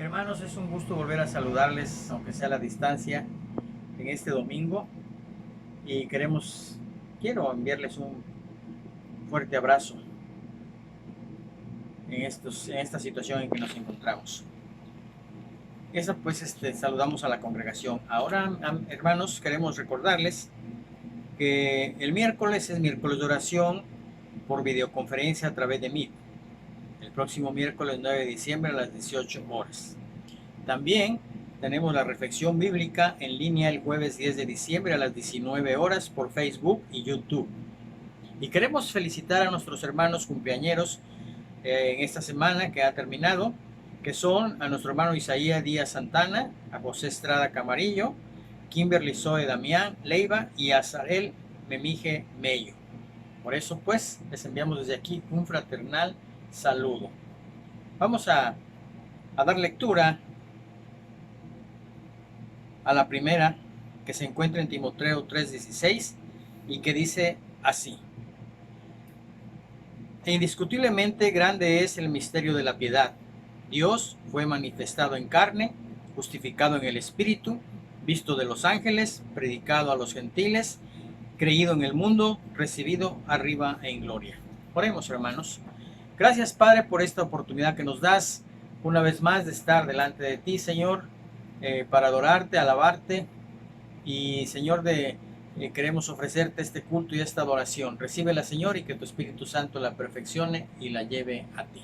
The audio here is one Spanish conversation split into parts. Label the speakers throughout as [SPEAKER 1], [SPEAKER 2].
[SPEAKER 1] Hermanos, es un gusto volver a saludarles, aunque sea a la distancia, en este domingo. Y quiero enviarles un fuerte abrazo en esta situación en que nos encontramos. Saludamos a la congregación. Ahora, hermanos, queremos recordarles que el miércoles es miércoles de oración por videoconferencia a través de Meet. El próximo miércoles 9 de diciembre a las 18 horas. También tenemos la reflexión bíblica en línea el jueves 10 de diciembre a las 19 horas por Facebook y YouTube. Y queremos felicitar a nuestros hermanos cumpleañeros en esta semana que ha terminado, que son a nuestro hermano Isaías Díaz Santana, a José Estrada Camarillo, Kimberly Zoe Damián Leiva y a Sarel Memije Mello. Por eso pues les enviamos desde aquí un fraternal saludo. Vamos a dar lectura a la primera, que se encuentra en Timoteo 3:16 y que dice así: e indiscutiblemente grande es el misterio de la piedad. Dios fue manifestado en carne, justificado en el Espíritu, visto de los ángeles, predicado a los gentiles, creído en el mundo, recibido arriba en gloria. Oremos, hermanos. Gracias, Padre, por esta oportunidad que nos das una vez más de estar delante de ti, Señor, para adorarte, alabarte y, Señor, queremos ofrecerte este culto y esta adoración. Recíbela, Señor, y que tu Espíritu Santo la perfeccione y la lleve a ti.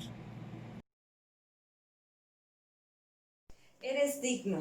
[SPEAKER 2] Eres digno.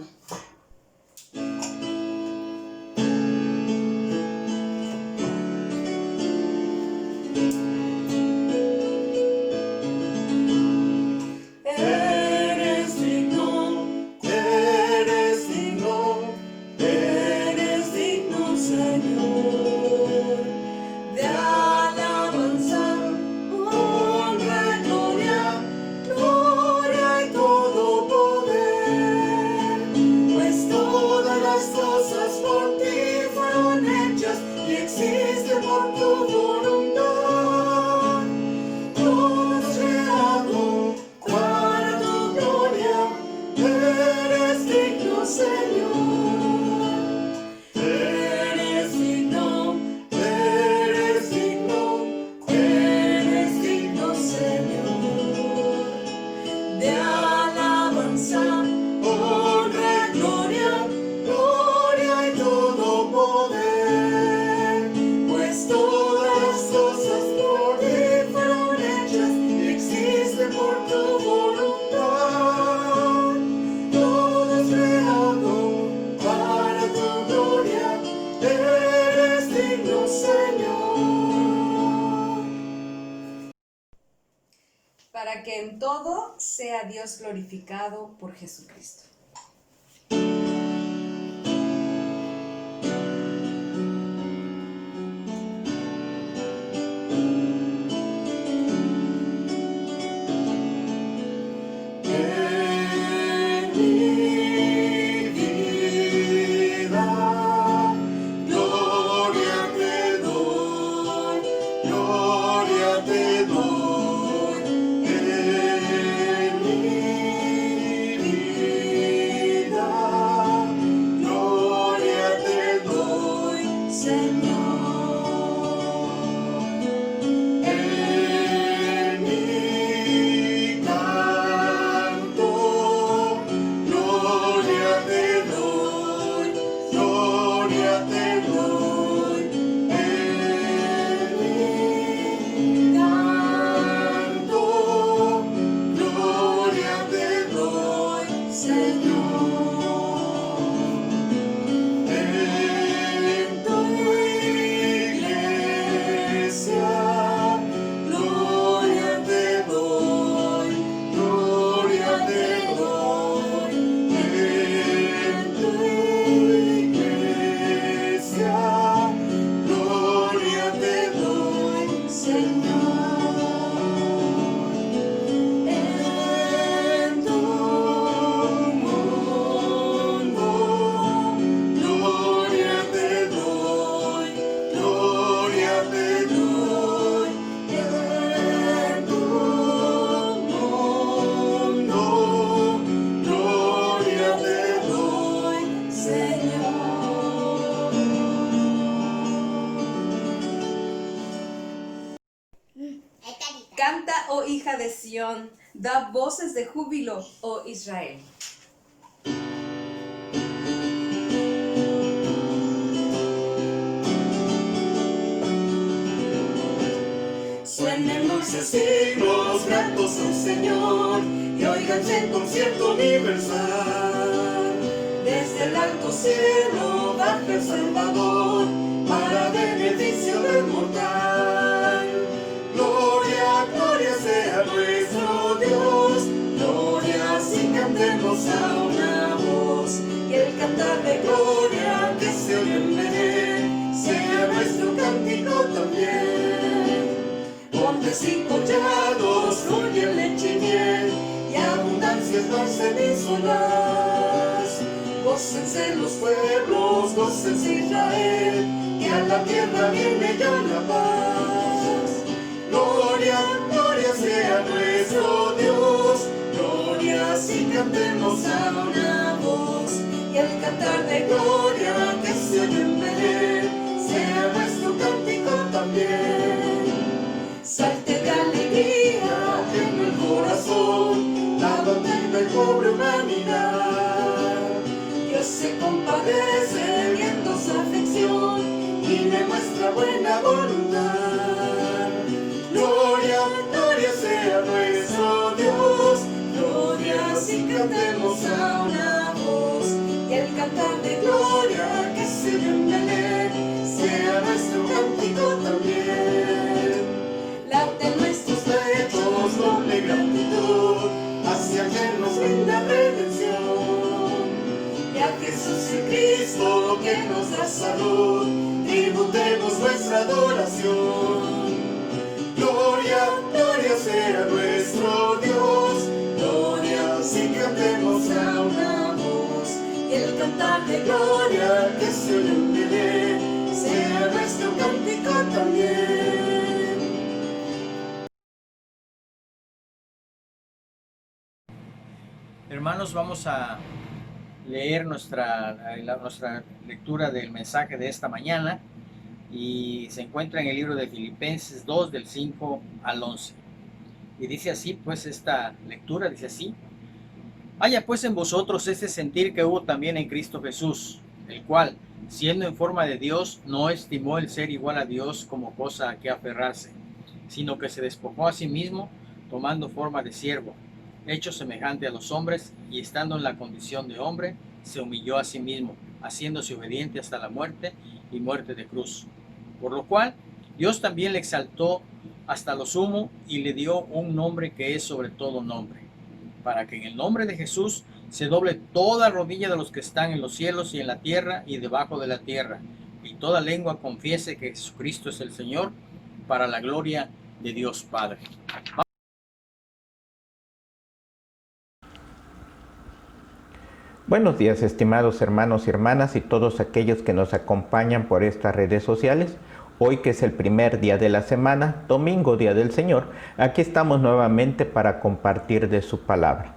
[SPEAKER 2] Para que en todo sea Dios glorificado por Jesucristo.
[SPEAKER 3] Gloria te doy.
[SPEAKER 2] Canta, oh hija de Sión, da voces de júbilo, oh Israel.
[SPEAKER 3] Suenen dulces himnos gratos al Señor y óiganse en concierto universal. Desde el alto cielo baja el Salvador para beneficio del mortal. Gloria, gloria sea nuestro Dios, gloria si cantemos a una voz. Y el cantar de gloria que se oye en Belén sea nuestro cántico también. Montes y collados fluyen leche y miel, y abundancias nacen y solas. Gócense los pueblos, gócense Israel, que a la tierra viene ya la paz. Gloria, gloria sea nuestro Dios, gloria si cantemos a una voz. Y el cantar de gloria que se oye en Belén sea nuestro cántico también. Salte de alegría en el corazón la batida y pobre humanidad. Dios se compadece viendo su aflicción y demuestra buena voluntad. Gloria, gloria sea nuestro Dios, gloria si cantemos a una voz. Y el cantar de gloria que se oye en Belén sea nuestro cántico también. Late nuestros pechos doble gratitud hacia quien nos brinda redención. Y a Jesús y Cristo que nos da salud, tributemos nuestra adoración. Gloria, gloria sea nuestro Dios, gloria si cantemos a una voz. Y el cantar de gloria que se oye en Belén sea nuestro cántico también.
[SPEAKER 1] Hermanos, vamos a leer nuestra lectura del mensaje de esta mañana y se encuentra en el libro de Filipenses 2 del 5 al 11. Y dice así, pues esta lectura dice así: haya pues en vosotros ese sentir que hubo también en Cristo Jesús, el cual, siendo en forma de Dios, no estimó el ser igual a Dios como cosa a que aferrarse, sino que se despojó a sí mismo, tomando forma de siervo, hecho semejante a los hombres, y estando en la condición de hombre, se humilló a sí mismo, haciéndose obediente hasta la muerte y muerte de cruz. Por lo cual, Dios también le exaltó hasta lo sumo y le dio un nombre que es sobre todo nombre, para que en el nombre de Jesús se doble toda rodilla de los que están en los cielos y en la tierra y debajo de la tierra, y toda lengua confiese que Jesucristo es el Señor, para la gloria de Dios Padre.
[SPEAKER 4] Buenos días, estimados hermanos y hermanas y todos aquellos que nos acompañan por estas redes sociales. Hoy, que es el primer día de la semana, domingo, día del Señor, aquí estamos nuevamente para compartir de su palabra.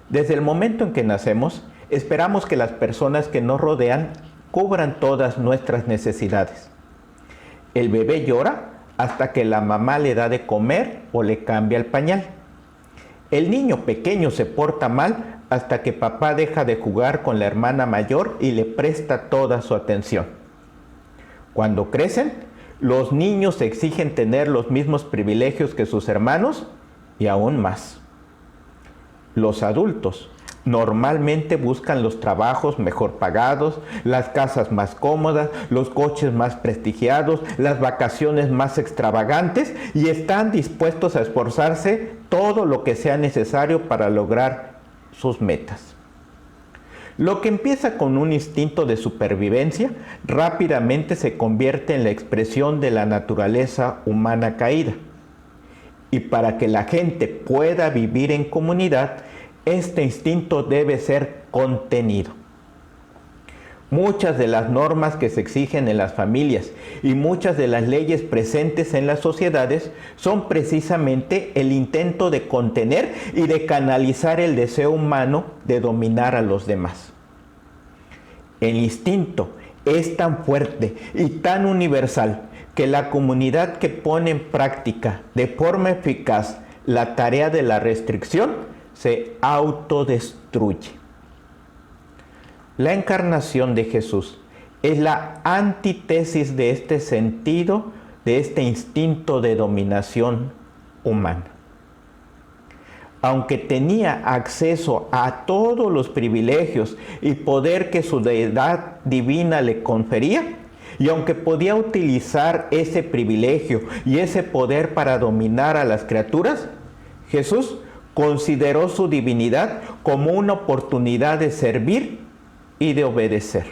[SPEAKER 4] Desde el momento en que nacemos, esperamos que las personas que nos rodean cubran todas nuestras necesidades. El bebé llora hasta que la mamá le da de comer o le cambia el pañal. El niño pequeño se porta mal hasta que papá deja de jugar con la hermana mayor y le presta toda su atención. Cuando crecen, los niños exigen tener los mismos privilegios que sus hermanos y aún más. Los adultos normalmente buscan los trabajos mejor pagados, las casas más cómodas, los coches más prestigiados, las vacaciones más extravagantes y están dispuestos a esforzarse todo lo que sea necesario para lograr sus metas. Lo que empieza con un instinto de supervivencia rápidamente se convierte en la expresión de la naturaleza humana caída. Y para que la gente pueda vivir en comunidad, este instinto debe ser contenido. Muchas de las normas que se exigen en las familias y muchas de las leyes presentes en las sociedades son precisamente el intento de contener y de canalizar el deseo humano de dominar a los demás. El instinto es tan fuerte y tan universal que la comunidad que pone en práctica de forma eficaz la tarea de la restricción se autodestruye. La encarnación de Jesús es la antítesis de este sentido, de este instinto de dominación humana. Aunque tenía acceso a todos los privilegios y poder que su deidad divina le confería, y aunque podía utilizar ese privilegio y ese poder para dominar a las criaturas, Jesús consideró su divinidad como una oportunidad de servir y de obedecer.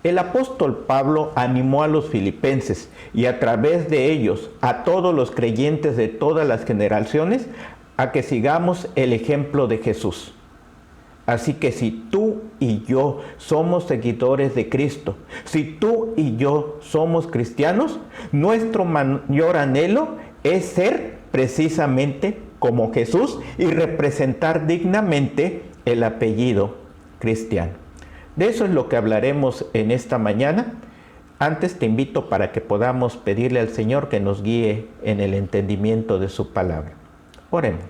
[SPEAKER 4] El apóstol Pablo animó a los filipenses y a través de ellos a todos los creyentes de todas las generaciones a que sigamos el ejemplo de Jesús. Así que si tú y yo somos seguidores de Cristo, si tú y yo somos cristianos, nuestro mayor anhelo es ser precisamente como Jesús y representar dignamente el apellido cristiano. De eso es lo que hablaremos en esta mañana. Antes te invito para que podamos pedirle al Señor que nos guíe en el entendimiento de su palabra. Oremos.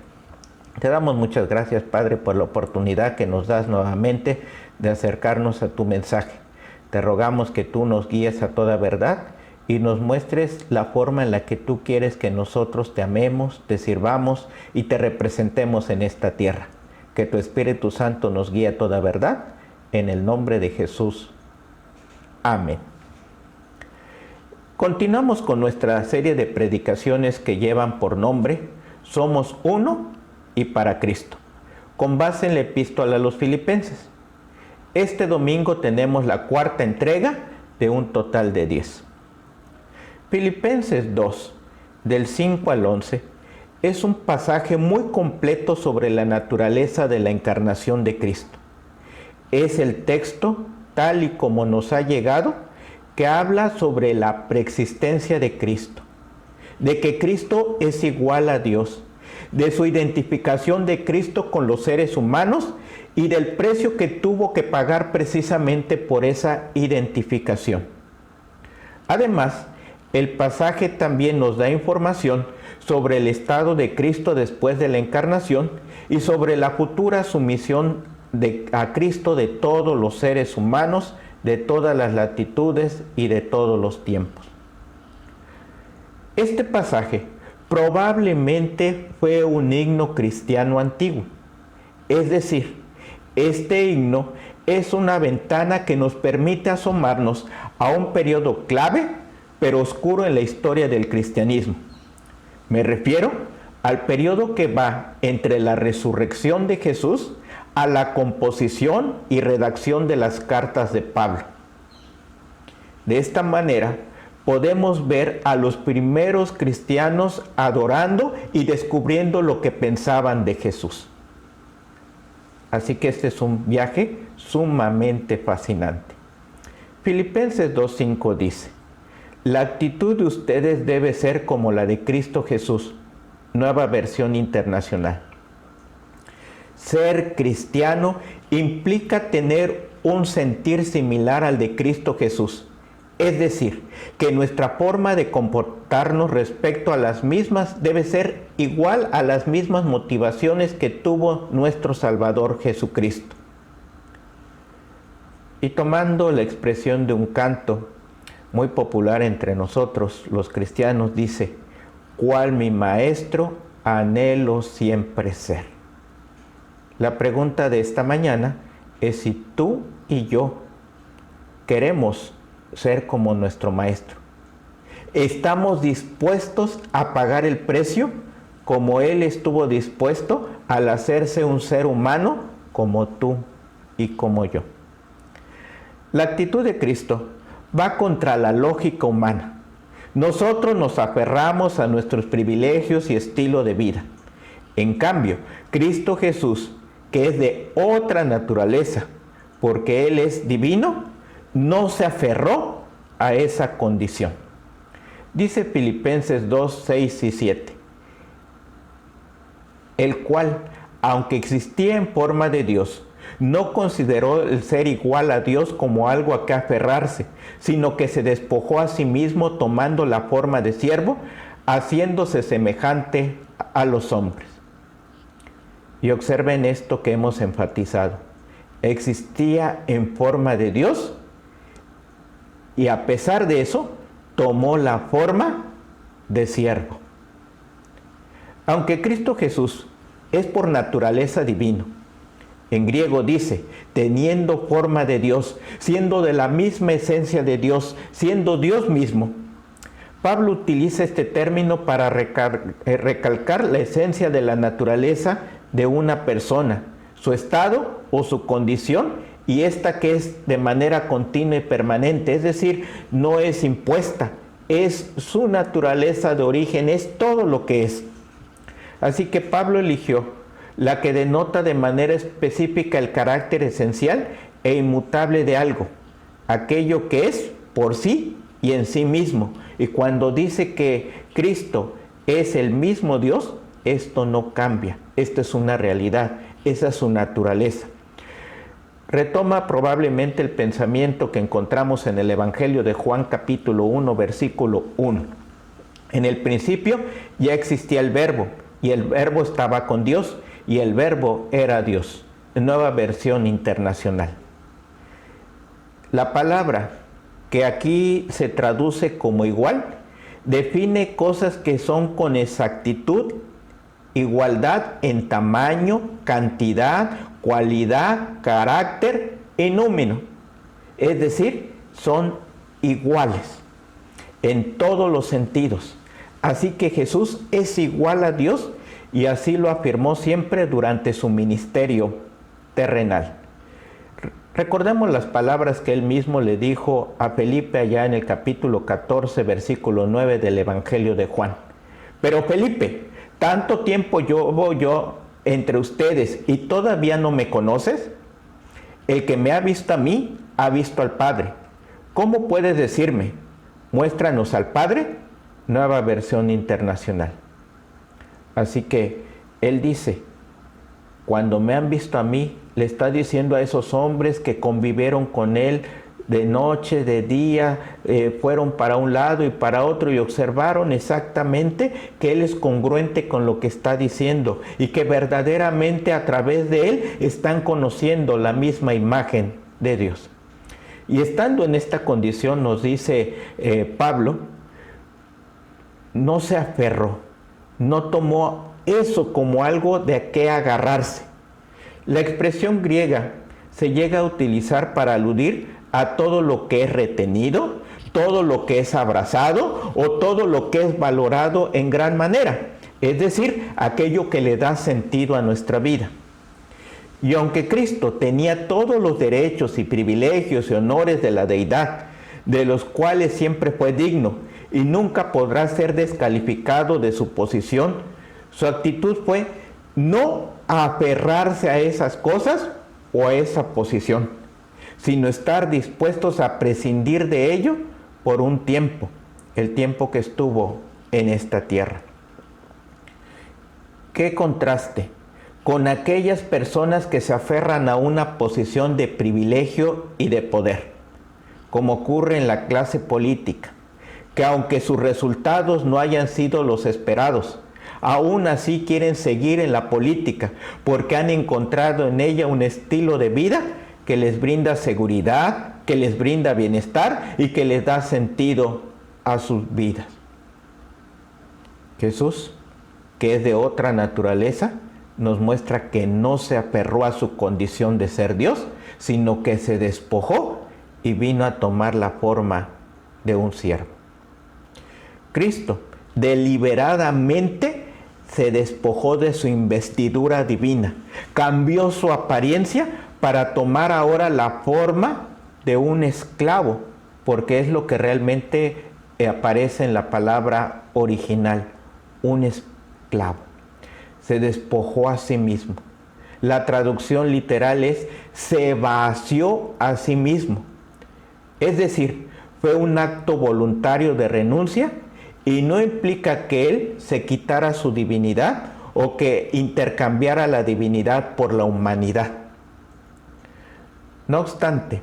[SPEAKER 4] Te damos muchas gracias, Padre, por la oportunidad que nos das nuevamente de acercarnos a tu mensaje. Te rogamos que tú nos guíes a toda verdad y nos muestres la forma en la que tú quieres que nosotros te amemos, te sirvamos y te representemos en esta tierra. Que tu Espíritu Santo nos guíe a toda verdad. En el nombre de Jesús. Amén. Continuamos con nuestra serie de predicaciones que llevan por nombre Somos uno y para Cristo, con base en la epístola a los Filipenses. Este domingo tenemos la cuarta entrega de un total de 10. Filipenses 2, del 5 al 11, es un pasaje muy completo sobre la naturaleza de la encarnación de Cristo. Es el texto, tal y como nos ha llegado, que habla sobre la preexistencia de Cristo, de que Cristo es igual a Dios, de su identificación de Cristo con los seres humanos y del precio que tuvo que pagar precisamente por esa identificación. Además, el pasaje también nos da información sobre el estado de Cristo después de la encarnación y sobre la futura sumisión a Cristo de todos los seres humanos, de todas las latitudes y de todos los tiempos. Este pasaje probablemente fue un himno cristiano antiguo. Es decir, este himno es una ventana que nos permite asomarnos a un periodo clave, pero oscuro en la historia del cristianismo. Me refiero al periodo que va entre la resurrección de Jesús a la composición y redacción de las cartas de Pablo. De esta manera, podemos ver a los primeros cristianos adorando y descubriendo lo que pensaban de Jesús. Así que este es un viaje sumamente fascinante. Filipenses 2:5 dice: la actitud de ustedes debe ser como la de Cristo Jesús, nueva versión internacional. Ser cristiano implica tener un sentir similar al de Cristo Jesús. Es decir, que nuestra forma de comportarnos respecto a las mismas debe ser igual a las mismas motivaciones que tuvo nuestro Salvador Jesucristo. Y tomando la expresión de un canto muy popular entre nosotros, los cristianos, dice: «Cual mi maestro, anhelo siempre ser». La pregunta de esta mañana es si tú y yo queremos ser como nuestro maestro. ¿Estamos dispuestos a pagar el precio como Él estuvo dispuesto al hacerse un ser humano como tú y como yo? La actitud de Cristo va contra la lógica humana. Nosotros nos aferramos a nuestros privilegios y estilo de vida. En cambio, Cristo Jesús, que es de otra naturaleza, porque Él es divino, no se aferró a esa condición. Dice Filipenses 2, 6 y 7, el cual, aunque existía en forma de Dios, no consideró el ser igual a Dios como algo a que aferrarse, sino que se despojó a sí mismo tomando la forma de siervo, haciéndose semejante a los hombres. Y observen esto que hemos enfatizado. Existía en forma de Dios y a pesar de eso, tomó la forma de siervo. Aunque Cristo Jesús es por naturaleza divino, en griego dice, teniendo forma de Dios, siendo de la misma esencia de Dios, siendo Dios mismo. Pablo utiliza este término para recalcar la esencia de la naturaleza de una persona, su estado o su condición, y esta que es de manera continua y permanente, es decir, no es impuesta, es su naturaleza de origen, es todo lo que es. Así que Pablo eligió la que denota de manera específica el carácter esencial e inmutable de algo, aquello que es por sí y en sí mismo. Y cuando dice que Cristo es el mismo Dios, esto no cambia, esto es una realidad, esa es su naturaleza. Retoma probablemente el pensamiento que encontramos en el Evangelio de Juan capítulo 1, versículo 1. En el principio ya existía el Verbo, y el Verbo estaba con Dios, y el Verbo era Dios. Nueva versión internacional. La palabra que aquí se traduce como igual, define cosas que son con exactitud, igualdad en tamaño, cantidad, cualidad, carácter y número. Es decir, son iguales en todos los sentidos. Así que Jesús es igual a Dios y así lo afirmó siempre durante su ministerio terrenal. Recordemos las palabras que él mismo le dijo a Felipe allá en el capítulo 14, versículo 9 del Evangelio de Juan. Pero Felipe, ¿tanto tiempo llevo yo entre ustedes y todavía no me conoces? El que me ha visto a mí, ha visto al Padre. ¿Cómo puedes decirme, muéstranos al Padre? Nueva versión internacional. Así que él dice, cuando me han visto a mí, le está diciendo a esos hombres que convivieron con él de noche, de día, fueron para un lado y para otro y observaron exactamente que él es congruente con lo que está diciendo y que verdaderamente a través de él están conociendo la misma imagen de Dios. Y estando en esta condición, nos dice Pablo, no se aferró, no tomó eso como algo de qué agarrarse. La expresión griega se llega a utilizar para aludir a todo lo que es retenido, todo lo que es abrazado o todo lo que es valorado en gran manera, es decir, aquello que le da sentido a nuestra vida. Y aunque Cristo tenía todos los derechos y privilegios y honores de la deidad, de los cuales siempre fue digno y nunca podrá ser descalificado de su posición, su actitud fue no aferrarse a esas cosas o a esa posición, sino estar dispuestos a prescindir de ello por un tiempo, el tiempo que estuvo en esta tierra. ¡Qué contraste con aquellas personas que se aferran a una posición de privilegio y de poder, como ocurre en la clase política, que aunque sus resultados no hayan sido los esperados, aún así quieren seguir en la política porque han encontrado en ella un estilo de vida que les brinda seguridad, que les brinda bienestar y que les da sentido a sus vidas. Jesús, que es de otra naturaleza, nos muestra que no se aferró a su condición de ser Dios, sino que se despojó y vino a tomar la forma de un siervo. Cristo deliberadamente se despojó de su investidura divina, cambió su apariencia para tomar ahora la forma de un esclavo, porque es lo que realmente aparece en la palabra original, un esclavo. Se despojó a sí mismo. La traducción literal es se vació a sí mismo. Es decir, fue un acto voluntario de renuncia y no implica que él se quitara su divinidad o que intercambiara la divinidad por la humanidad. No obstante,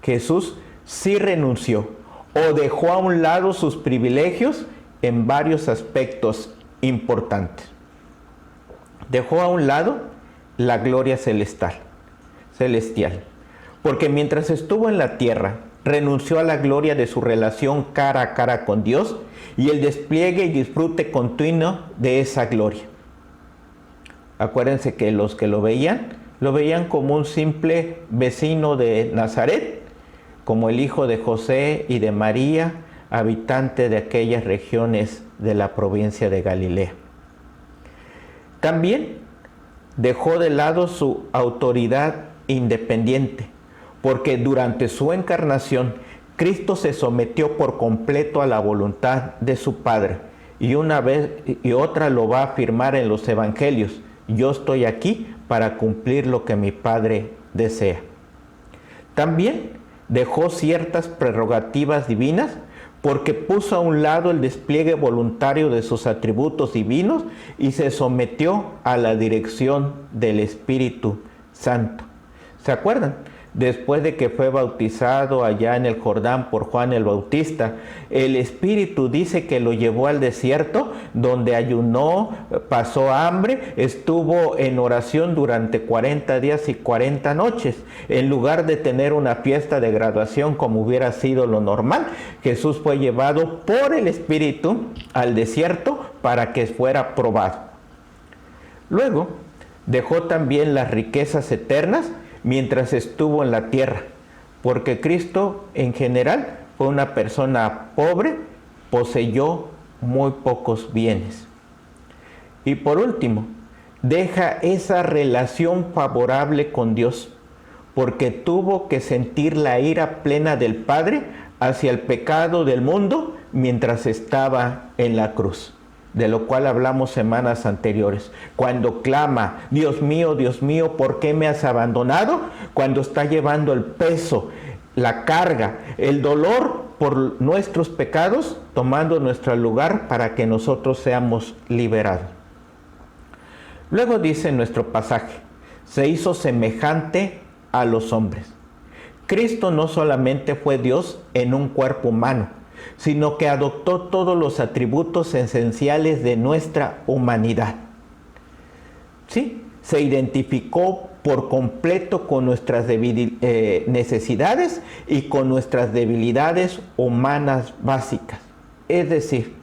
[SPEAKER 4] Jesús sí renunció o dejó a un lado sus privilegios en varios aspectos importantes. Dejó a un lado la gloria celestial, porque mientras estuvo en la tierra, renunció a la gloria de su relación cara a cara con Dios y el despliegue y disfrute continuo de esa gloria. Acuérdense que los que lo veían como un simple vecino de Nazaret, como el hijo de José y de María, habitante de aquellas regiones de la provincia de Galilea. También dejó de lado su autoridad independiente, porque durante su encarnación, Cristo se sometió por completo a la voluntad de su Padre. Y una vez y otra lo va a afirmar en los evangelios: yo estoy aquí para cumplir lo que mi Padre desea. También dejó ciertas prerrogativas divinas, porque puso a un lado el despliegue voluntario de sus atributos divinos y se sometió a la dirección del Espíritu Santo. ¿Se acuerdan? Después de que fue bautizado allá en el Jordán por Juan el Bautista, el Espíritu dice que lo llevó al desierto, donde ayunó, pasó hambre, estuvo en oración durante 40 días y 40 noches. En lugar de tener una fiesta de graduación como hubiera sido lo normal, Jesús fue llevado por el Espíritu al desierto para que fuera probado. Luego dejó también las riquezas eternas mientras estuvo en la tierra, porque Cristo en general fue una persona pobre, poseyó muy pocos bienes. Y por último, deja esa relación favorable con Dios, porque tuvo que sentir la ira plena del Padre hacia el pecado del mundo mientras estaba en la cruz, de lo cual hablamos semanas anteriores. Cuando clama: Dios mío, ¿por qué me has abandonado? Cuando está llevando el peso, la carga, el dolor por nuestros pecados, tomando nuestro lugar para que nosotros seamos liberados. Luego dice en nuestro pasaje: se hizo semejante a los hombres. Cristo no solamente fue Dios en un cuerpo humano, sino que adoptó todos los atributos esenciales de nuestra humanidad. Sí, se identificó por completo con nuestras necesidades y con nuestras debilidades humanas básicas. Es decir,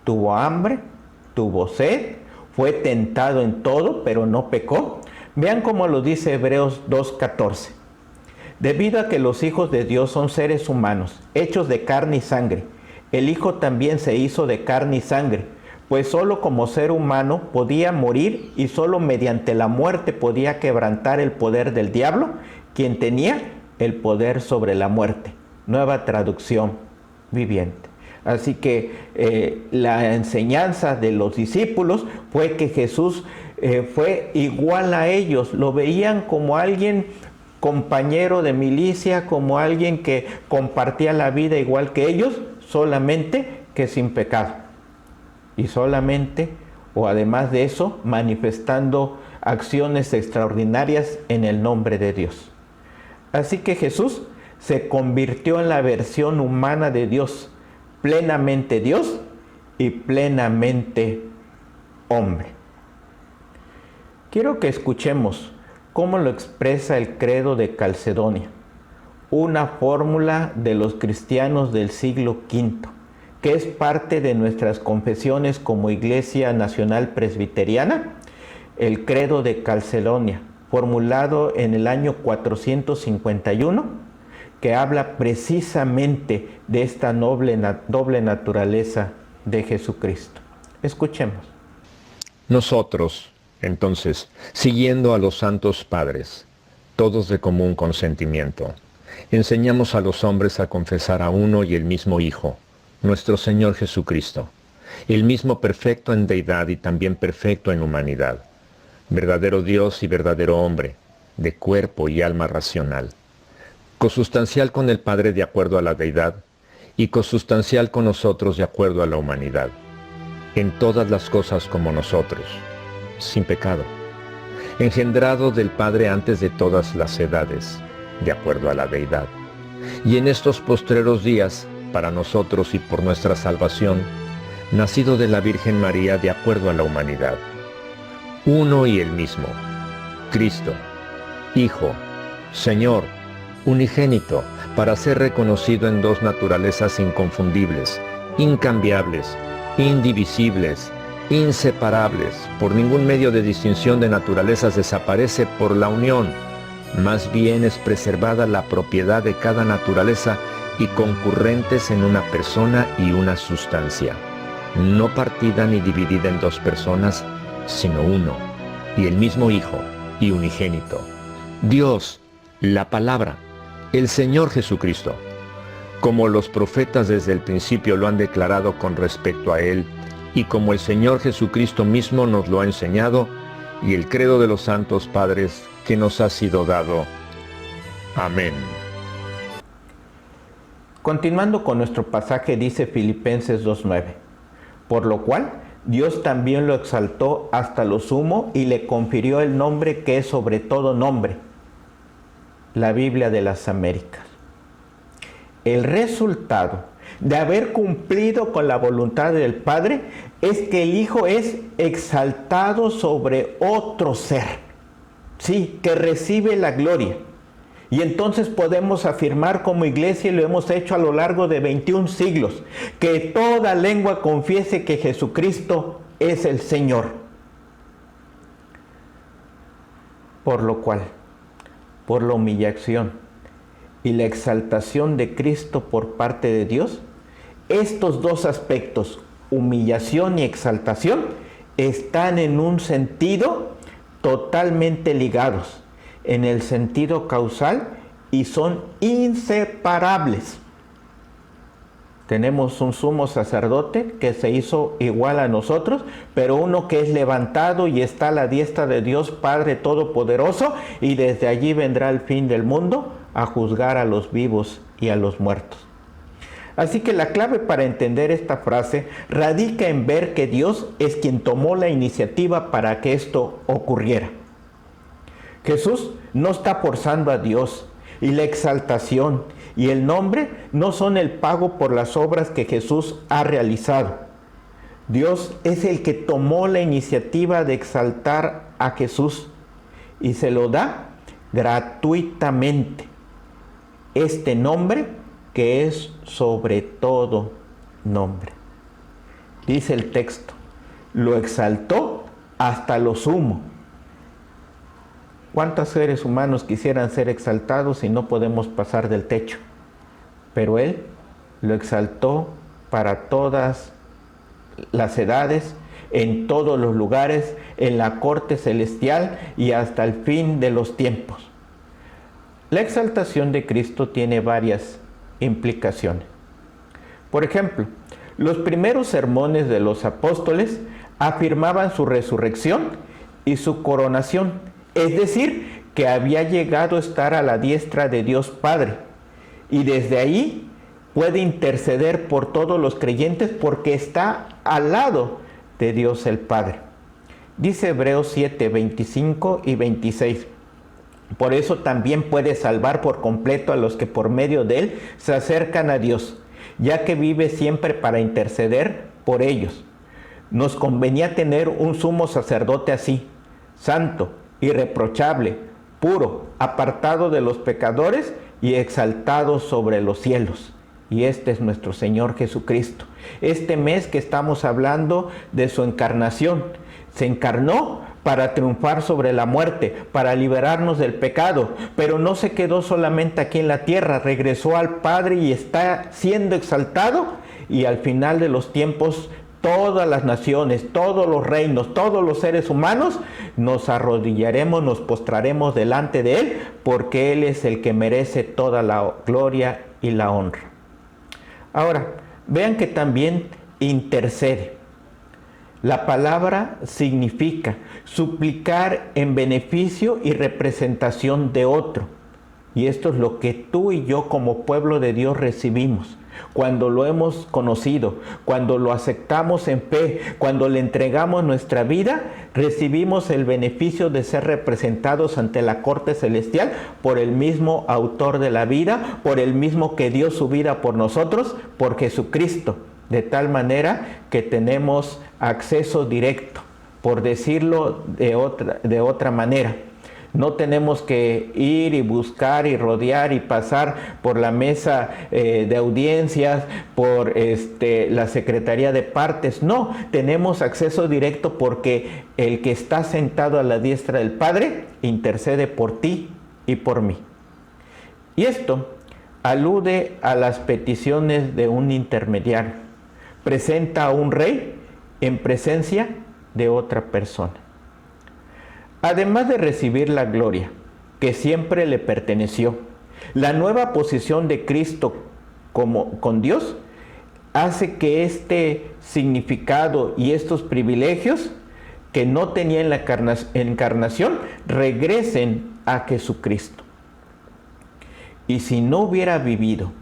[SPEAKER 4] tuvo hambre, tuvo sed, fue tentado en todo, pero no pecó. Vean cómo lo dice Hebreos 2:14. Debido a que los hijos de Dios son seres humanos, hechos de carne y sangre, el Hijo también se hizo de carne y sangre, pues solo como ser humano podía morir y solo mediante la muerte podía quebrantar el poder del diablo, quien tenía el poder sobre la muerte. Nueva traducción viviente. Así que la enseñanza de los discípulos fue que Jesús fue igual a ellos, lo veían como alguien compañero de milicia, como alguien que compartía la vida igual que ellos, solamente que sin pecado. Y solamente, o además de eso, manifestando acciones extraordinarias en el nombre de Dios. Así que Jesús se convirtió en la versión humana de Dios, plenamente Dios y plenamente hombre. Quiero que escuchemos cómo lo expresa el credo de Calcedonia, una fórmula de los cristianos del siglo V, que es parte de nuestras confesiones como Iglesia Nacional Presbiteriana. El credo de Calcedonia, formulado en el año 451, que habla precisamente de esta doble naturaleza de Jesucristo. Escuchemos.
[SPEAKER 5] Nosotros, entonces, siguiendo a los santos padres, todos de común consentimiento, enseñamos a los hombres a confesar a uno y el mismo Hijo, nuestro Señor Jesucristo, el mismo perfecto en deidad y también perfecto en humanidad, verdadero Dios y verdadero hombre, de cuerpo y alma racional, consustancial con el Padre de acuerdo a la deidad y consustancial con nosotros de acuerdo a la humanidad, en todas las cosas como nosotros, sin pecado, engendrado del Padre antes de todas las edades, de acuerdo a la deidad, y en estos postreros días, para nosotros y por nuestra salvación, nacido de la Virgen María de acuerdo a la humanidad, uno y el mismo, Cristo, Hijo, Señor, unigénito, para ser reconocido en dos naturalezas inconfundibles, incambiables, indivisibles, inseparables. Por ningún medio de distinción de naturalezas desaparece por la unión. Más bien es preservada la propiedad de cada naturaleza y concurrentes en una persona y una sustancia, no partida ni dividida en dos personas, sino uno, y el mismo Hijo, y unigénito. Dios, la Palabra, el Señor Jesucristo, como los profetas desde el principio lo han declarado con respecto a Él, y como el Señor Jesucristo mismo nos lo ha enseñado, y el credo de los santos padres que nos ha sido dado. Amén.
[SPEAKER 4] Continuando con nuestro pasaje, dice Filipenses 2:9, por lo cual Dios también lo exaltó hasta lo sumo y le confirió el nombre que es sobre todo nombre, la Biblia de las Américas. El resultado de haber cumplido con la voluntad del Padre es que el Hijo es exaltado sobre otro ser, sí, que recibe la gloria. Y entonces podemos afirmar como iglesia, y lo hemos hecho a lo largo de 21 siglos, que toda lengua confiese que Jesucristo es el Señor. Por lo cual, por la humillación y la exaltación de Cristo por parte de Dios, estos dos aspectos, humillación y exaltación, están en un sentido totalmente ligados, en el sentido causal, y son inseparables. Tenemos un sumo sacerdote que se hizo igual a nosotros, pero uno que es levantado y está a la diestra de Dios Padre Todopoderoso, y desde allí vendrá el fin del mundo a juzgar a los vivos y a los muertos. Así que la clave para entender esta frase radica en ver que Dios es quien tomó la iniciativa para que esto ocurriera. Jesús no está forzando a Dios, y la exaltación y el nombre no son el pago por las obras que Jesús ha realizado. Dios es el que tomó la iniciativa de exaltar a Jesús y se lo da gratuitamente. Este nombre que es sobre todo nombre. Dice el texto, lo exaltó hasta lo sumo. ¿Cuántos seres humanos quisieran ser exaltados y no podemos pasar del techo? Pero Él lo exaltó para todas las edades, en todos los lugares, en la corte celestial y hasta el fin de los tiempos. La exaltación de Cristo tiene varias implicaciones. Por ejemplo, los primeros sermones de los apóstoles afirmaban su resurrección y su coronación, es decir, que había llegado a estar a la diestra de Dios Padre, y desde ahí puede interceder por todos los creyentes porque está al lado de Dios el Padre. Dice Hebreos 7, 25 y 26. Por eso también puede salvar por completo a los que por medio de Él se acercan a Dios, ya que vive siempre para interceder por ellos. Nos convenía tener un sumo sacerdote así, santo, irreprochable, puro, apartado de los pecadores y exaltado sobre los cielos. Y este es nuestro Señor Jesucristo. Este mes que estamos hablando de su encarnación, se encarnó para triunfar sobre la muerte, para liberarnos del pecado, pero no se quedó solamente aquí en la tierra, regresó al Padre y está siendo exaltado, y al final de los tiempos todas las naciones, todos los reinos, todos los seres humanos nos arrodillaremos, nos postraremos delante de Él, porque Él es el que merece toda la gloria y la honra. Ahora, vean que también intercede. La palabra significa suplicar en beneficio y representación de otro. Y esto es lo que tú y yo como pueblo de Dios recibimos. cuando lo hemos conocido, cuando lo aceptamos en fe, cuando le entregamos nuestra vida, recibimos el beneficio de ser representados ante la corte celestial por el mismo autor de la vida, por el mismo que dio su vida por nosotros, por Jesucristo. De tal manera que tenemos acceso directo, por decirlo de otra manera. No tenemos que ir y buscar y rodear y pasar por la mesa de audiencias, por la Secretaría de Partes. No, tenemos acceso directo porque el que está sentado a la diestra del Padre intercede por ti y por mí. Y esto alude a las peticiones de un intermediario. Presenta a un rey en presencia de otra persona. Además de recibir la gloria que siempre le perteneció, la nueva posición de Cristo con Dios hace que este significado y estos privilegios que no tenía en la encarnación regresen a Jesucristo. Y si no hubiera vivido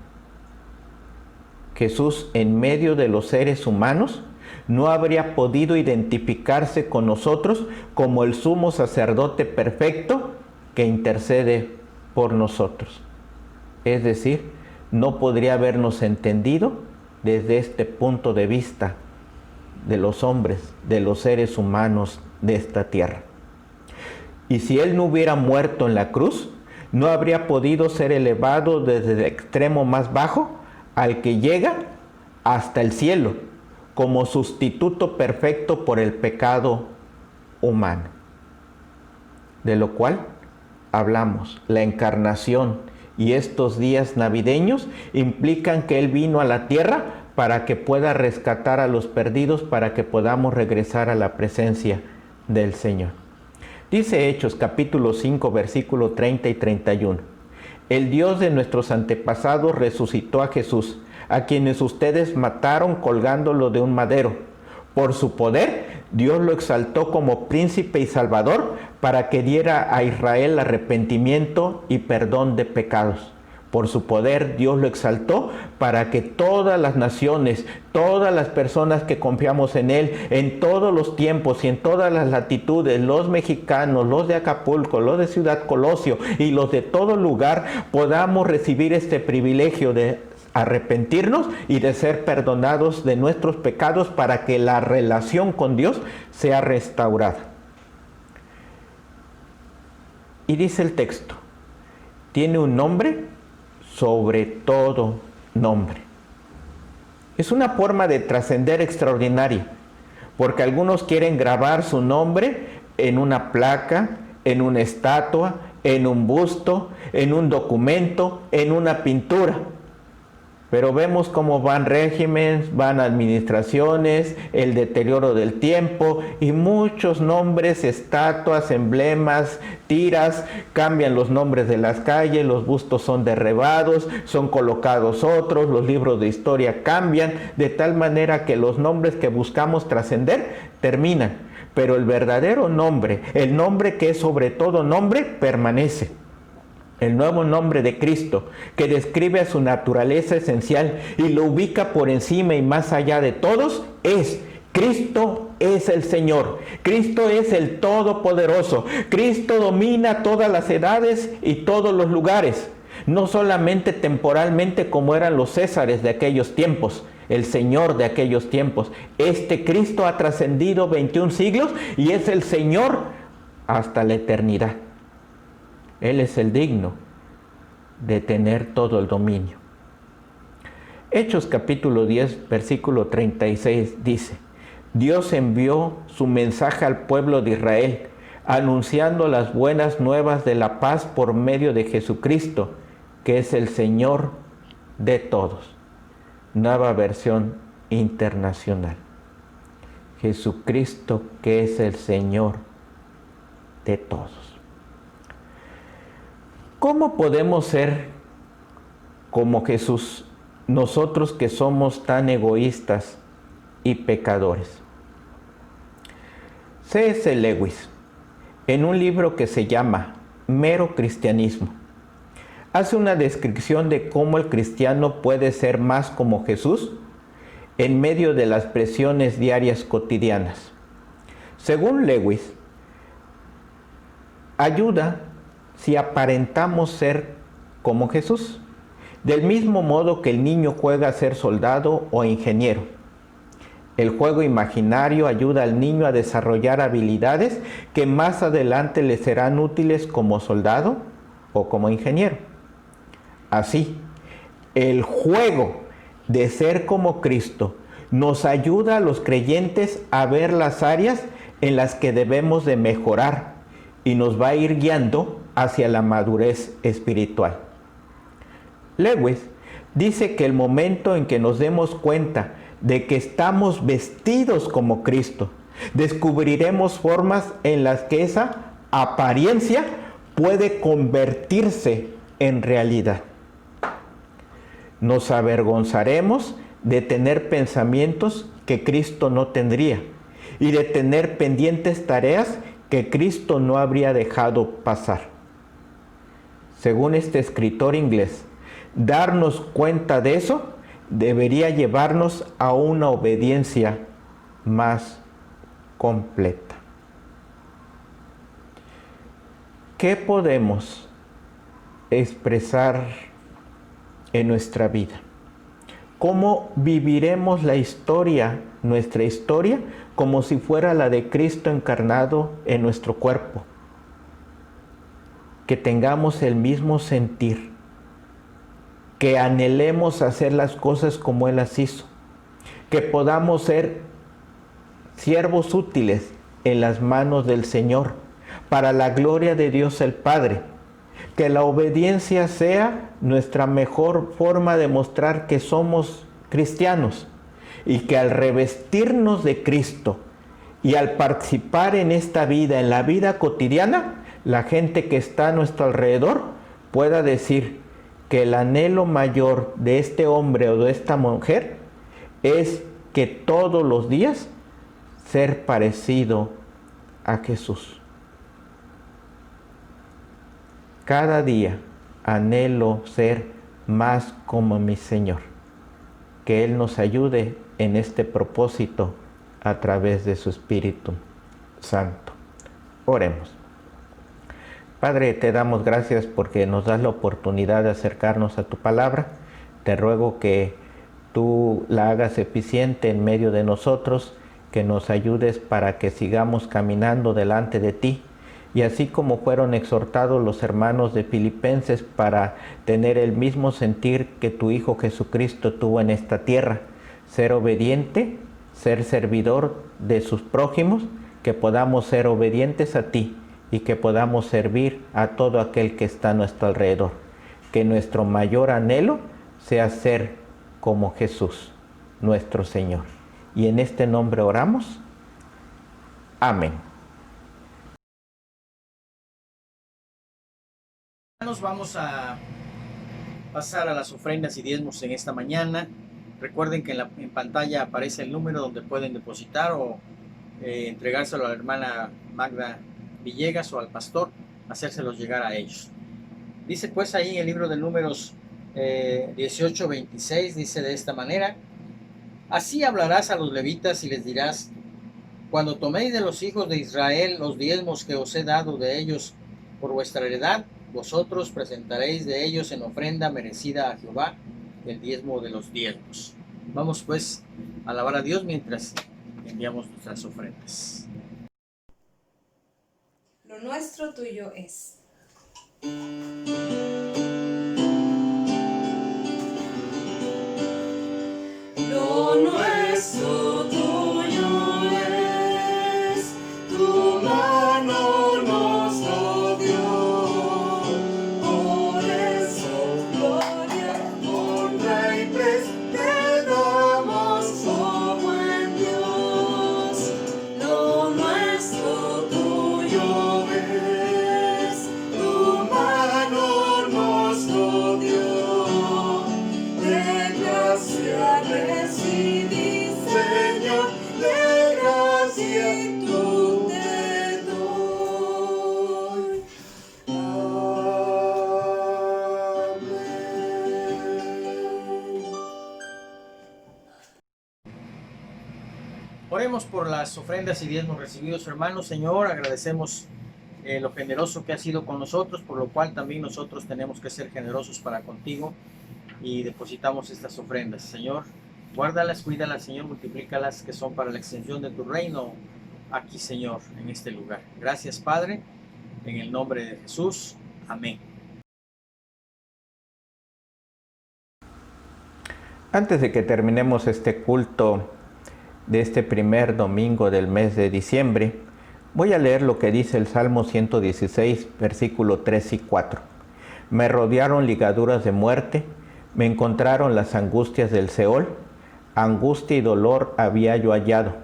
[SPEAKER 4] Jesús en medio de los seres humanos, no habría podido identificarse con nosotros como el sumo sacerdote perfecto que intercede por nosotros. Es decir, no podría habernos entendido desde este punto de vista de los hombres, de los seres humanos de esta tierra. Y si Él no hubiera muerto en la cruz, no habría podido ser elevado desde el extremo más bajo al que llega hasta el cielo, como sustituto perfecto por el pecado humano. De lo cual hablamos, la encarnación y estos días navideños implican que Él vino a la tierra para que pueda rescatar a los perdidos, para que podamos regresar a la presencia del Señor. Dice Hechos capítulo 5, versículo 30 y 31. El Dios de nuestros antepasados resucitó a Jesús, a quienes ustedes mataron colgándolo de un madero. Por su poder, Dios lo exaltó como príncipe y salvador para que diera a Israel arrepentimiento y perdón de pecados. Por su poder, Dios lo exaltó para que todas las naciones, todas las personas que confiamos en Él, en todos los tiempos y en todas las latitudes, los mexicanos, los de Acapulco, los de Ciudad Colosio y los de todo lugar, podamos recibir este privilegio de arrepentirnos y de ser perdonados de nuestros pecados para que la relación con Dios sea restaurada. Y dice el texto, tiene un nombre sobre todo nombre. Es una forma de trascender extraordinaria, porque algunos quieren grabar su nombre en una placa, en una estatua, en un busto, en un documento, en una pintura. Pero vemos cómo van regímenes, van administraciones, el deterioro del tiempo y muchos nombres, estatuas, emblemas, tiras, cambian los nombres de las calles, los bustos son derribados, son colocados otros, los libros de historia cambian, de tal manera que los nombres que buscamos trascender terminan. Pero el verdadero nombre, el nombre que es sobre todo nombre, permanece. El nuevo nombre de Cristo, que describe a su naturaleza esencial y lo ubica por encima y más allá de todos, es: Cristo es el Señor, Cristo es el Todopoderoso, Cristo domina todas las edades y todos los lugares, no solamente temporalmente como eran los césares de aquellos tiempos, el Señor de aquellos tiempos. Este Cristo ha trascendido 21 siglos y es el Señor hasta la eternidad. Él es el digno de tener todo el dominio. Hechos capítulo 10, versículo 36 dice: Dios envió su mensaje al pueblo de Israel, anunciando las buenas nuevas de la paz por medio de Jesucristo, que es el Señor de todos. Nueva versión internacional. Jesucristo, que es el Señor de todos. ¿Cómo podemos ser como Jesús, nosotros que somos tan egoístas y pecadores? C.S. Lewis, en un libro que se llama Mero Cristianismo, hace una descripción de cómo el cristiano puede ser más como Jesús en medio de las presiones diarias cotidianas. Según Lewis, ayuda si aparentamos ser como Jesús, del mismo modo que el niño juega a ser soldado o ingeniero. El juego imaginario ayuda al niño a desarrollar habilidades que más adelante le serán útiles como soldado o como ingeniero. Así, el juego de ser como Cristo nos ayuda a los creyentes a ver las áreas en las que debemos de mejorar y nos va a ir guiando hacia la madurez espiritual. Lewis dice que el momento en que nos demos cuenta de que estamos vestidos como Cristo, descubriremos formas en las que esa apariencia puede convertirse en realidad. Nos avergonzaremos de tener pensamientos que Cristo no tendría y de tener pendientes tareas que Cristo no habría dejado pasar. Según este escritor inglés, darnos cuenta de eso debería llevarnos a una obediencia más completa. ¿Qué podemos expresar en nuestra vida? ¿Cómo viviremos la historia, nuestra historia, como si fuera la de Cristo encarnado en nuestro cuerpo? Que tengamos el mismo sentir, que anhelemos hacer las cosas como Él las hizo, que podamos ser siervos útiles en las manos del Señor, para la gloria de Dios el Padre. Que la obediencia sea nuestra mejor forma de mostrar que somos cristianos y que al revestirnos de Cristo y al participar en esta vida, en la vida cotidiana, la gente que está a nuestro alrededor pueda decir que el anhelo mayor de este hombre o de esta mujer es que todos los días ser parecido a Jesús. Cada día anhelo ser más como mi Señor. Que Él nos ayude en este propósito a través de su Espíritu Santo. Oremos. Padre, te damos gracias porque nos das la oportunidad de acercarnos a tu palabra. Te ruego que tú la hagas eficiente en medio de nosotros, que nos ayudes para que sigamos caminando delante de ti. Y así como fueron exhortados los hermanos de Filipenses para tener el mismo sentir que tu Hijo Jesucristo tuvo en esta tierra, ser obediente, ser servidor de sus prójimos, que podamos ser obedientes a ti y que podamos servir a todo aquel que está a nuestro alrededor. Que nuestro mayor anhelo sea ser como Jesús, nuestro Señor. Y en este nombre oramos. Amén.
[SPEAKER 1] Nos vamos a pasar a las ofrendas y diezmos en esta mañana. Recuerden que en pantalla aparece el número donde pueden depositar o entregárselo a la hermana Magda Villegas o al pastor, hacérselos llegar a ellos. Dice pues ahí en el libro de Números 18:26, dice de esta manera: así hablarás a los levitas y les dirás: cuando toméis de los hijos de Israel los diezmos que os he dado de ellos por vuestra heredad, vosotros presentaréis de ellos en ofrenda merecida a Jehová el diezmo de los diezmos. Vamos pues a alabar a Dios mientras enviamos nuestras ofrendas.
[SPEAKER 2] Lo nuestro tuyo es.
[SPEAKER 3] Lo nuestro tuyo es, tu mano nos lo dio. Por eso gloria, honra y paz te damos, oh buen Dios. Lo nuestro tuyo es, tu mano nos lo dio. De gracia recibí, Señor, de gracia tú te doy. Amén.
[SPEAKER 1] Oremos por las ofrendas y diezmos recibidos, hermanos. Señor, agradecemos lo generoso que has sido con nosotros, por lo cual también nosotros tenemos que ser generosos para contigo y depositamos estas ofrendas. Señor, guárdalas, cuídalas, Señor, multiplícalas, que son para la extensión de tu reino aquí, Señor, en este lugar. Gracias, Padre, en el nombre de Jesús. Amén.
[SPEAKER 4] Antes de que terminemos este culto de este primer domingo del mes de diciembre, voy a leer lo que dice el Salmo 116, versículo 3 y 4. Me rodearon ligaduras de muerte, me encontraron las angustias del Seol, angustia y dolor había yo hallado.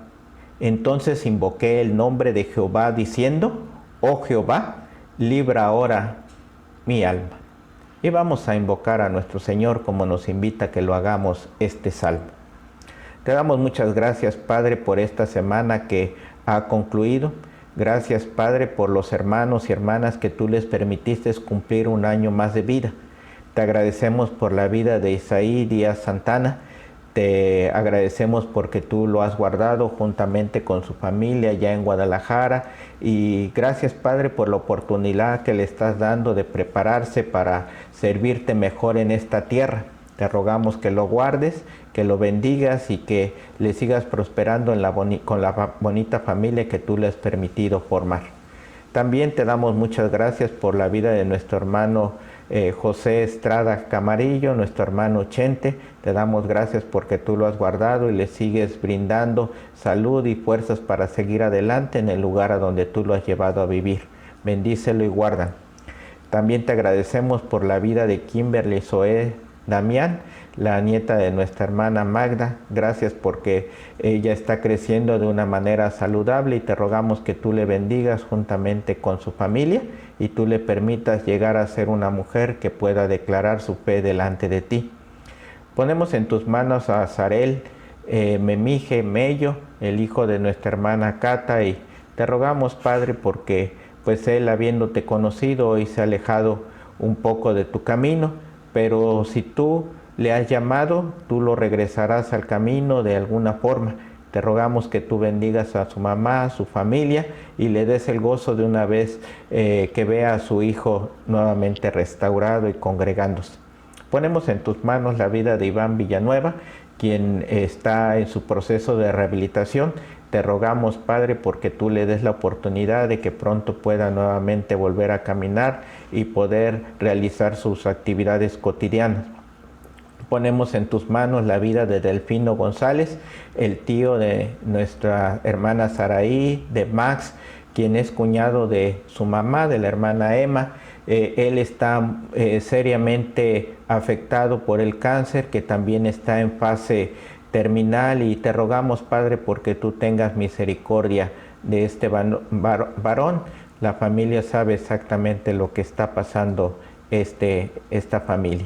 [SPEAKER 4] Entonces invoqué el nombre de Jehová diciendo, oh Jehová, libra ahora mi alma. Y vamos a invocar a nuestro Señor como nos invita a que lo hagamos este salmo. Te damos muchas gracias, Padre, por esta semana que ha concluido. Gracias, Padre, por los hermanos y hermanas que tú les permitiste cumplir un año más de vida. Te agradecemos por la vida de Isaí Díaz Santana. Te agradecemos porque tú lo has guardado juntamente con su familia allá en Guadalajara. Y gracias, Padre, por la oportunidad que le estás dando de prepararse para servirte mejor en esta tierra. Te rogamos que lo guardes, que lo bendigas y que le sigas prosperando con la bonita familia que tú le has permitido formar. También te damos muchas gracias por la vida de nuestro hermano José Estrada Camarillo, nuestro hermano Chente. Te damos gracias porque tú lo has guardado y le sigues brindando salud y fuerzas para seguir adelante en el lugar a donde tú lo has llevado a vivir. Bendícelo y guarda. También te agradecemos por la vida de Kimberly Zoé Damián, la nieta de nuestra hermana Magda. Gracias porque ella está creciendo de una manera saludable y te rogamos que tú le bendigas juntamente con su familia y tú le permitas llegar a ser una mujer que pueda declarar su fe delante de ti. Ponemos en tus manos a Sarel Memije Mello, el hijo de nuestra hermana Cata, y te rogamos, Padre, porque pues él, habiéndote conocido, hoy se ha alejado un poco de tu camino, pero si tú le has llamado, tú lo regresarás al camino de alguna forma. Te rogamos que tú bendigas a su mamá, a su familia y le des el gozo de una vez que vea a su hijo nuevamente restaurado y congregándose. Ponemos en tus manos la vida de Iván Villanueva, quien está en su proceso de rehabilitación. Te rogamos, Padre, porque tú le des la oportunidad de que pronto pueda nuevamente volver a caminar y poder realizar sus actividades cotidianas. Ponemos en tus manos la vida de Delfino González, el tío de nuestra hermana Saraí, de Max, quien es cuñado de su mamá, de la hermana Emma. Él está seriamente afectado por el cáncer, que también está en fase terminal, y te rogamos, Padre, porque tú tengas misericordia de este varón. La familia sabe exactamente lo que está pasando esta familia.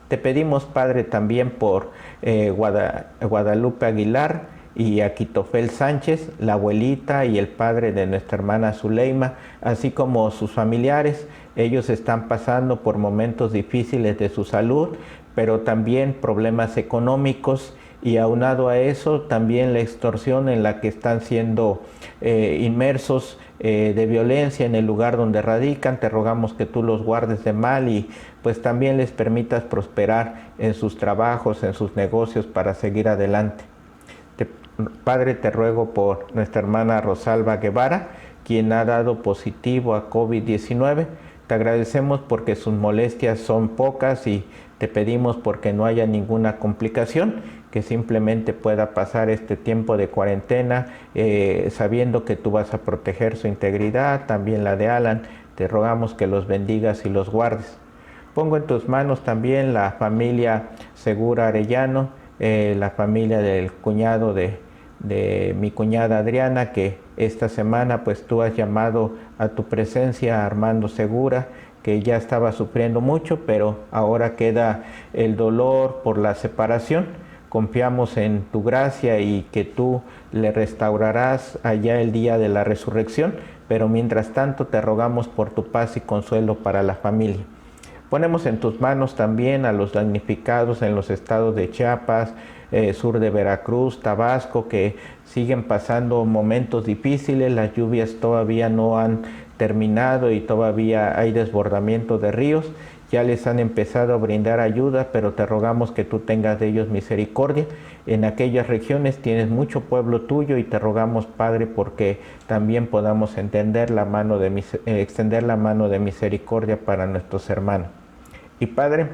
[SPEAKER 4] Te pedimos, Padre, también por Guadalupe Aguilar y Aquitofel Sánchez, la abuelita y el padre de nuestra hermana Zuleima, así como sus familiares. Ellos están pasando por momentos difíciles de su salud, pero también problemas económicos, y aunado a eso también la extorsión en la que están siendo inmersos de violencia en el lugar donde radican. Te rogamos que tú los guardes de mal y pues también les permitas prosperar en sus trabajos, en sus negocios, para seguir adelante. Padre, te ruego por nuestra hermana Rosalba Guevara, quien ha dado positivo a COVID-19. Te agradecemos porque sus molestias son pocas y te pedimos porque no haya ninguna complicación, que simplemente pueda pasar este tiempo de cuarentena sabiendo que tú vas a proteger su integridad, también la de Alan. Te rogamos que los bendigas y los guardes. Pongo en tus manos también la familia Segura Arellano, la familia del cuñado de mi cuñada Adriana, que esta semana pues tú has llamado a tu presencia a Armando Segura, que ya estaba sufriendo mucho, pero ahora queda el dolor por la separación. Confiamos en tu gracia y que tú le restaurarás allá el día de la resurrección, pero mientras tanto te rogamos por tu paz y consuelo para la familia. Ponemos en tus manos también a los damnificados en los estados de Chiapas, sur de Veracruz, Tabasco, que siguen pasando momentos difíciles. Las lluvias todavía no han terminado y todavía hay desbordamiento de ríos. Ya les han empezado a brindar ayuda, pero te rogamos que tú tengas de ellos misericordia. En aquellas regiones tienes mucho pueblo tuyo y te rogamos, Padre, porque también podamos extender la mano de misericordia para nuestros hermanos. Y Padre,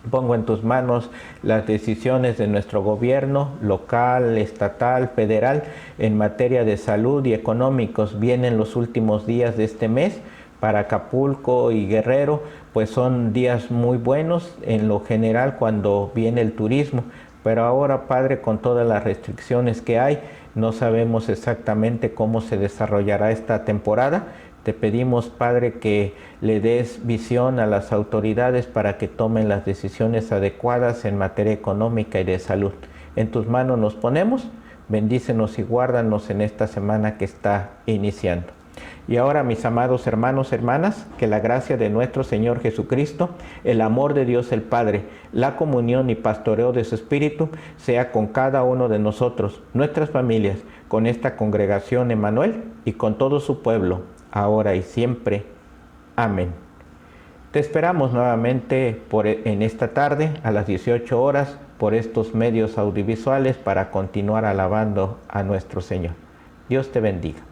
[SPEAKER 4] pongo en tus manos las decisiones de nuestro gobierno local, estatal, federal, en materia de salud y económicos. Vienen los últimos días de este mes para Acapulco y Guerrero, pues son días muy buenos en lo general cuando viene el turismo. Pero ahora, Padre, con todas las restricciones que hay, no sabemos exactamente cómo se desarrollará esta temporada. Te pedimos, Padre, que le des visión a las autoridades para que tomen las decisiones adecuadas en materia económica y de salud. En tus manos nos ponemos, bendícenos y guárdanos en esta semana que está iniciando. Y ahora, mis amados hermanos, hermanas, que la gracia de nuestro Señor Jesucristo, el amor de Dios el Padre, la comunión y pastoreo de su Espíritu, sea con cada uno de nosotros, nuestras familias, con esta congregación Emmanuel y con todo su pueblo, ahora y siempre. Amén. Te esperamos nuevamente en esta tarde a las 18 horas por estos medios audiovisuales para continuar alabando a nuestro Señor. Dios te bendiga.